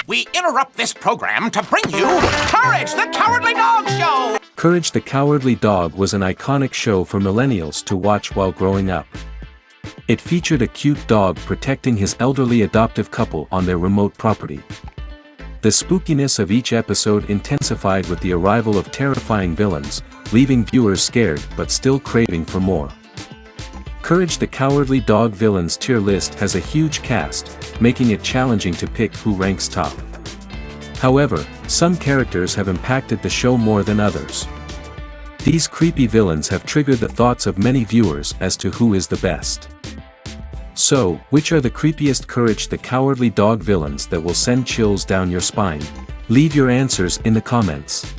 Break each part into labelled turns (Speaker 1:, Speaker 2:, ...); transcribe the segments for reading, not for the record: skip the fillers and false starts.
Speaker 1: we interrupt this program to bring you Courage the Cowardly Dog Show!
Speaker 2: Courage the Cowardly Dog was an iconic show for millennials to watch while growing up. It featured a cute dog protecting his elderly adoptive couple on their remote property. The spookiness of each episode intensified with the arrival of terrifying villains, leaving viewers scared but still craving for more. Courage the Cowardly Dog villains tier list has a huge cast, making it challenging to pick who ranks top. However, some characters have impacted the show more than others. These creepy villains have triggered the thoughts of many viewers as to who is the best. So, which are the creepiest Courage the Cowardly Dog villains that will send chills down your spine? Leave your answers in the comments.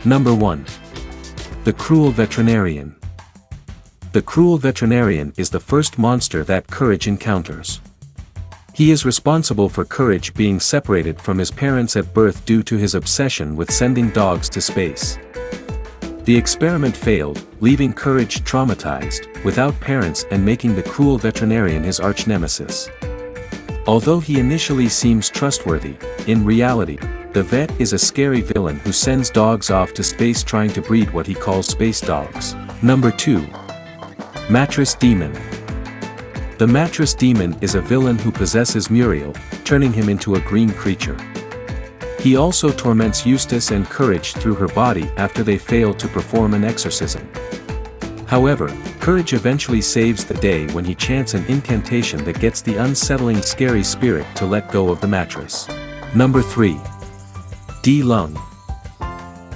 Speaker 2: Number 1. The Cruel Veterinarian. The Cruel Veterinarian is the first monster that Courage encounters. He is responsible for Courage being separated from his parents at birth due to his obsession with sending dogs to space. The experiment failed, leaving Courage traumatized, without parents, and making the Cruel Veterinarian his arch-nemesis. Although he initially seems trustworthy, in reality, the vet is a scary villain who sends dogs off to space trying to breed what he calls space dogs. Number 2. Mattress Demon. The Mattress Demon is a villain who possesses Muriel, turning him into a green creature. He also torments Eustace and Courage through her body after they fail to perform an exorcism. However, Courage eventually saves the day when he chants an incantation that gets the unsettling scary spirit to let go of the mattress. Number 3. D-Lung.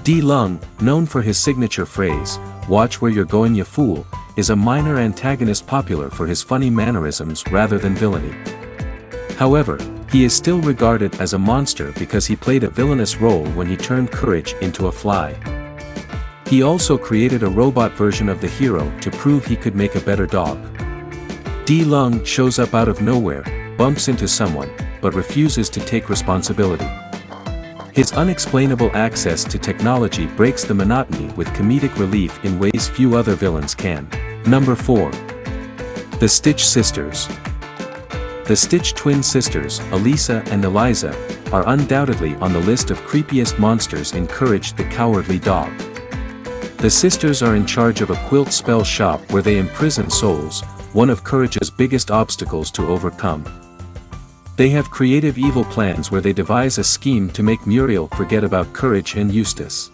Speaker 2: D-Lung, known for his signature phrase, "Watch where you're going you fool," is a minor antagonist popular for his funny mannerisms rather than villainy. However, he is still regarded as a monster because he played a villainous role when he turned Courage into a fly. He also created a robot version of the hero to prove he could make a better dog. D-Lung shows up out of nowhere, bumps into someone, but refuses to take responsibility. His unexplainable access to technology breaks the monotony with comedic relief in ways few other villains can. Number 4. The Stitch Sisters. The Stitch twin sisters, Elisa and Eliza, are undoubtedly on the list of creepiest monsters in Courage the Cowardly Dog. The sisters are in charge of a quilt spell shop where they imprison souls, one of Courage's biggest obstacles to overcome. They have creative evil plans where they devise a scheme to make Muriel forget about Courage and Eustace.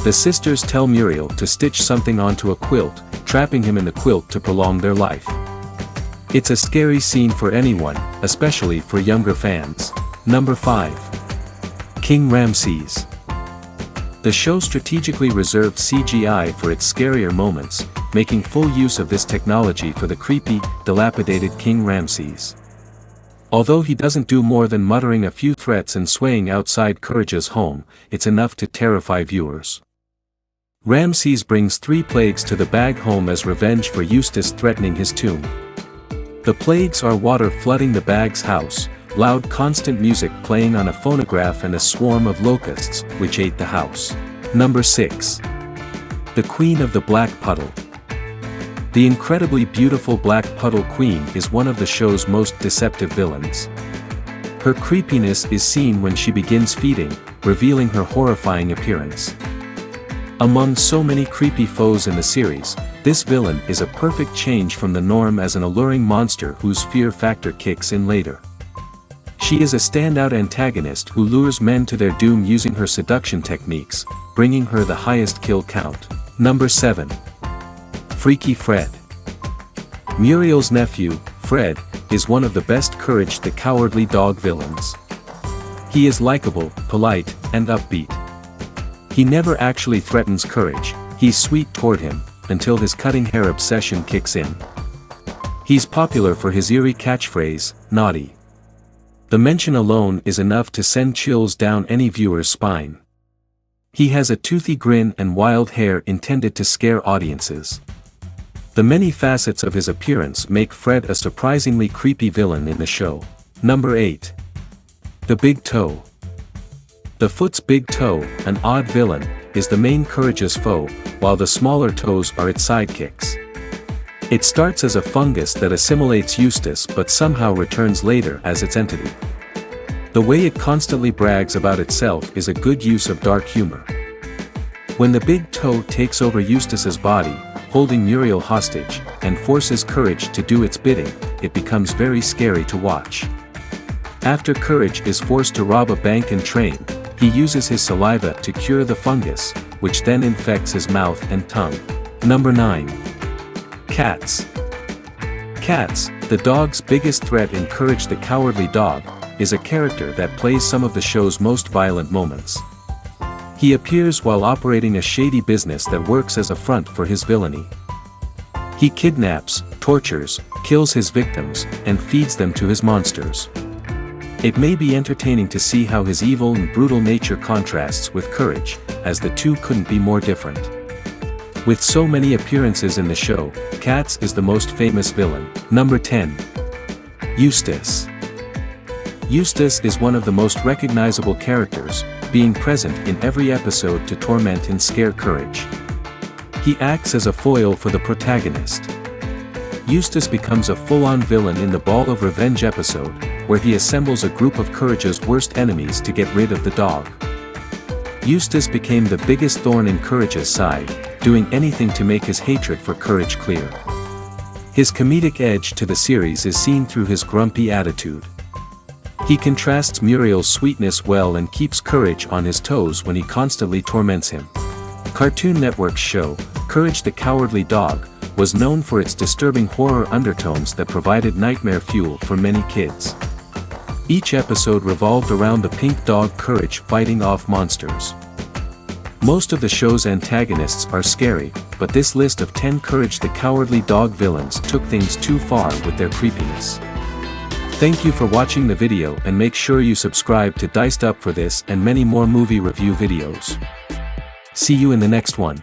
Speaker 2: The sisters tell Muriel to stitch something onto a quilt, trapping him in the quilt to prolong their life. It's a scary scene for anyone, especially for younger fans. Number 5. King Ramses. The show strategically reserved CGI for its scarier moments, making full use of this technology for the creepy, dilapidated King Ramses. Although he doesn't do more than muttering a few threats and swaying outside Courage's home, it's enough to terrify viewers. Ramses brings 3 plagues to the Bag home as revenge for Eustace threatening his tomb. The plagues are water flooding the Bag's house, loud constant music playing on a phonograph, and a swarm of locusts, which ate the house. Number 6. The Queen of the Black Puddle. The incredibly beautiful Black Puddle Queen is one of the show's most deceptive villains. Her creepiness is seen when she begins feeding, revealing her horrifying appearance. Among so many creepy foes in the series, this villain is a perfect change from the norm as an alluring monster whose fear factor kicks in later. She is a standout antagonist who lures men to their doom using her seduction techniques, bringing her the highest kill count. Number 7. Freaky Fred. Muriel's nephew, Fred, is one of the best Courage the Cowardly Dog villains. He is likable, polite, and upbeat. He never actually threatens Courage, he's sweet toward him, until his cutting hair obsession kicks in. He's popular for his eerie catchphrase, "Naughty." The mention alone is enough to send chills down any viewer's spine. He has a toothy grin and wild hair intended to scare audiences. The many facets of his appearance make Fred a surprisingly creepy villain in the show. Number 8. The Big Toe. The foot's big toe, an odd villain, is the main Courage's foe, while the smaller toes are its sidekicks. It starts as a fungus that assimilates Eustace but somehow returns later as its entity. The way it constantly brags about itself is a good use of dark humor. When the big toe takes over Eustace's body, holding Muriel hostage, and forces Courage to do its bidding, it becomes very scary to watch. After Courage is forced to rob a bank and train, he uses his saliva to cure the fungus, which then infects his mouth and tongue. Number 9. Katz. Katz, the dog's biggest threat in Courage the Cowardly Dog, is a character that plays some of the show's most violent moments. He appears while operating a shady business that works as a front for his villainy. He kidnaps, tortures, kills his victims, and feeds them to his monsters. It may be entertaining to see how his evil and brutal nature contrasts with Courage, as the two couldn't be more different. With so many appearances in the show, Katz is the most famous villain. Number 10. Eustace. Eustace is one of the most recognizable characters, being present in every episode to torment and scare Courage. He acts as a foil for the protagonist. Eustace becomes a full-on villain in the Ball of Revenge episode, where he assembles a group of Courage's worst enemies to get rid of the dog. Eustace became the biggest thorn in Courage's side, doing anything to make his hatred for Courage clear. His comedic edge to the series is seen through his grumpy attitude. He contrasts Muriel's sweetness well and keeps Courage on his toes when he constantly torments him. Cartoon Network's show, Courage the Cowardly Dog, was known for its disturbing horror undertones that provided nightmare fuel for many kids. Each episode revolved around the pink dog Courage fighting off monsters. Most of the show's antagonists are scary, but this list of 10 Courage the Cowardly Dog villains took things too far with their creepiness. Thank you for watching the video and make sure you subscribe to Diced Up for this and many more movie review videos. See you in the next one.